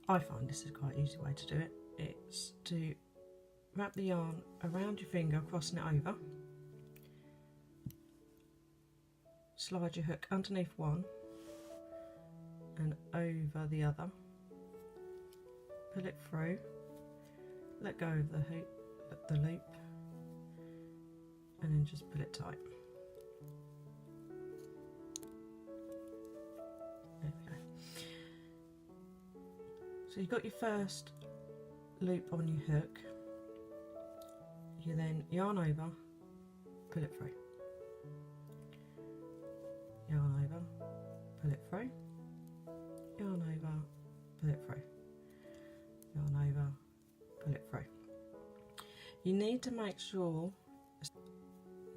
I find this is quite an easy way to do it. It's to wrap the yarn around your finger, crossing it over, slide your hook underneath one and over the other, pull it through, let go of the loop, and then just pull it tight. There we go. So you've got your first loop on your hook. You then yarn over, pull it through. Yarn over, pull it through. Yarn over, pull it through. Yarn over, pull it through. You need to make sure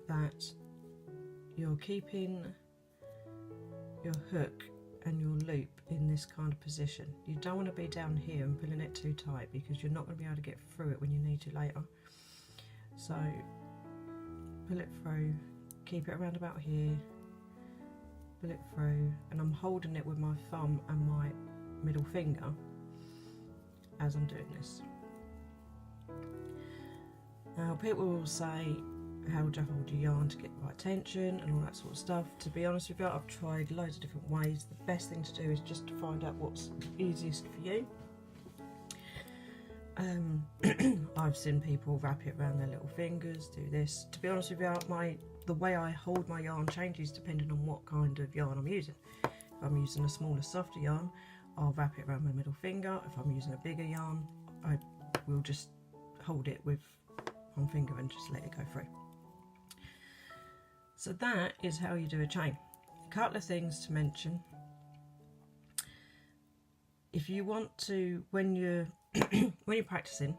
that you're keeping your hook and your loop in this kind of position. You don't want to be down here and pulling it too tight, because you're not going to be able to get through it when you need to later. So pull it through, keep it around about here, pull it through, and I'm holding it with my thumb and my middle finger as I'm doing this. Now people will say, how do you hold your yarn to get the right tension and all that sort of stuff. To be honest with you, I've tried loads of different ways. The best thing to do is just to find out what's easiest for you. I've seen people wrap it around their little fingers, do this. To be honest with you, the way I hold my yarn changes depending on what kind of yarn I'm using. If I'm using a smaller, softer yarn, I'll wrap it around my middle finger. If I'm using a bigger yarn, I will just hold it with one finger and just let it go through. So that is how you do a chain. A couple of things to mention. If you want to, when you're when you're practicing,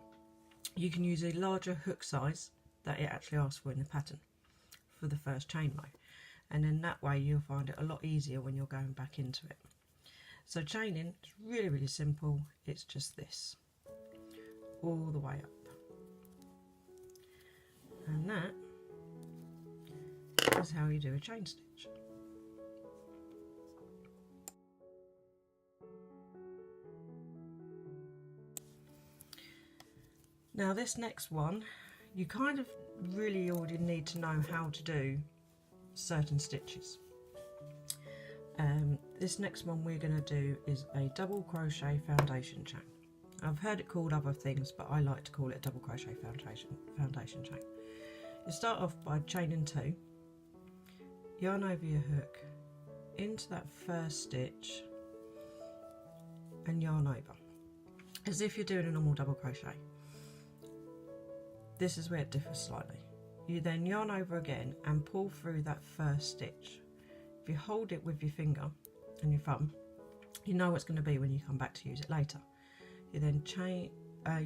you can use a larger hook size that it actually asks for in the pattern for the first chain row, and then that way you'll find it a lot easier when you're going back into it. So chaining is really, really simple. It's just this, all the way up, and that is how you do a chain stitch. Now this next one, you kind of really already need to know how to do certain stitches. This next one we're going to do is a double crochet foundation chain. I've heard it called other things, but I like to call it a double crochet foundation chain. You start off by chaining 2, yarn over your hook into that first stitch and yarn over, as if you're doing a normal double crochet. This is where it differs slightly. You then yarn over again and pull through that first stitch. If you hold it with your finger and your thumb, you know what's going to be when you come back to use it later. You then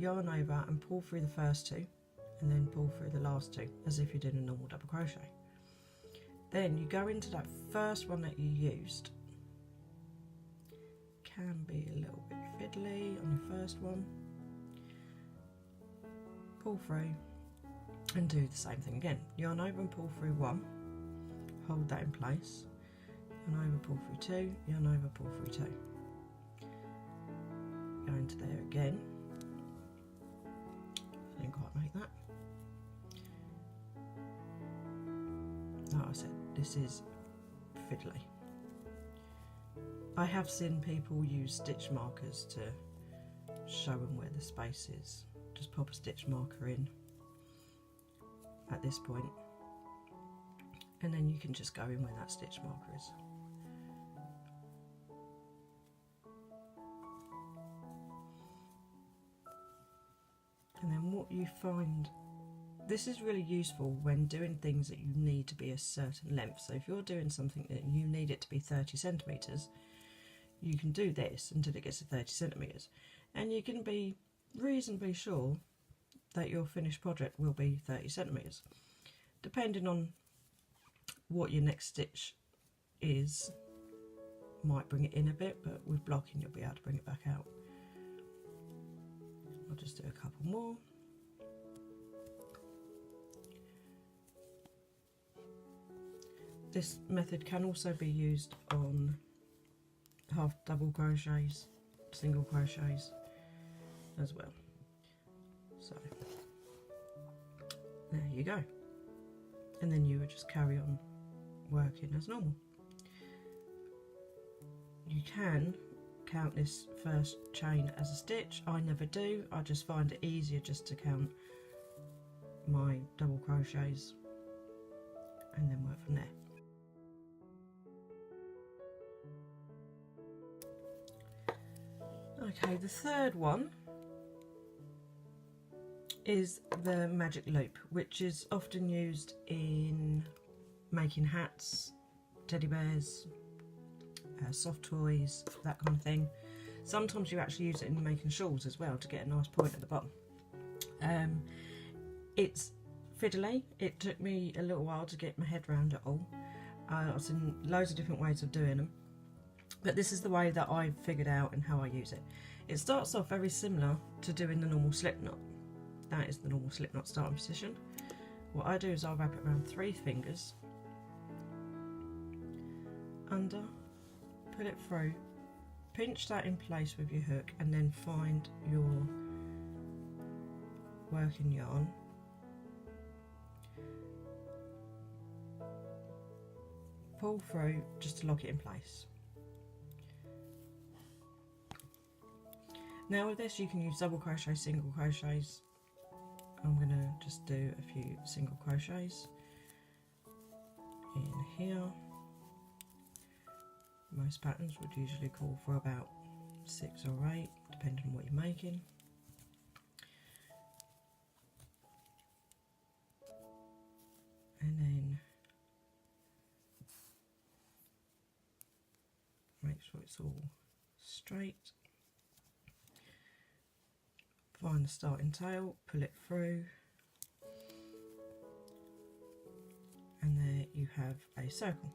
yarn over and pull through the first 2 and then pull through the last 2 as if you're doing a normal double crochet. Then you go into that first one that you used. Can be a little bit fiddly on your first one. Pull through and do the same thing again. Yarn over and pull through 1, hold that in place, yarn over, pull through 2, yarn over, pull through 2. Go into there again. I didn't quite make that. Like I said, this is fiddly. I have seen people use stitch markers to show them where the space is. Just pop a stitch marker in at this point, and then you can just go in where that stitch marker is. And then what you find, this is really useful when doing things that you need to be a certain length. So if you're doing something that you need it to be 30 centimetres, you can do this until it gets to 30 centimetres, and you can be reasonably sure that your finished project will be 30 centimetres. Depending on what your next stitch is, might bring it in a bit, but with blocking you'll be able to bring it back out. I'll just do a couple more. This method can also be used on half double crochets single crochets as well. So there you go, and then you would just carry on working as normal. You can count this first chain as a stitch. I never do. I just find it easier just to count my double crochets and then work from there. Okay, the third one is the magic loop, which is often used in making hats, teddy bears, soft toys, that kind of thing. Sometimes you actually use it in making shawls as well to get a nice point at the bottom. It's fiddly. It took me a little while to get my head around it all. I've seen loads of different ways of doing them, but this is the way that I figured out and how I use it. It starts off very similar to doing the normal slip knot. That is the normal slip knot starting position. What I do is I'll wrap it around 3 fingers, under, pull it through, pinch that in place with your hook, and then find your working yarn, pull through just to lock it in place. Now with this you can use double crochet, single crochets. I'm going to just do a few single crochets in here. Most patterns would usually call for about 6 or 8, depending on what you're making. And then make sure it's all straight. Find the starting tail, pull it through, and there you have a circle.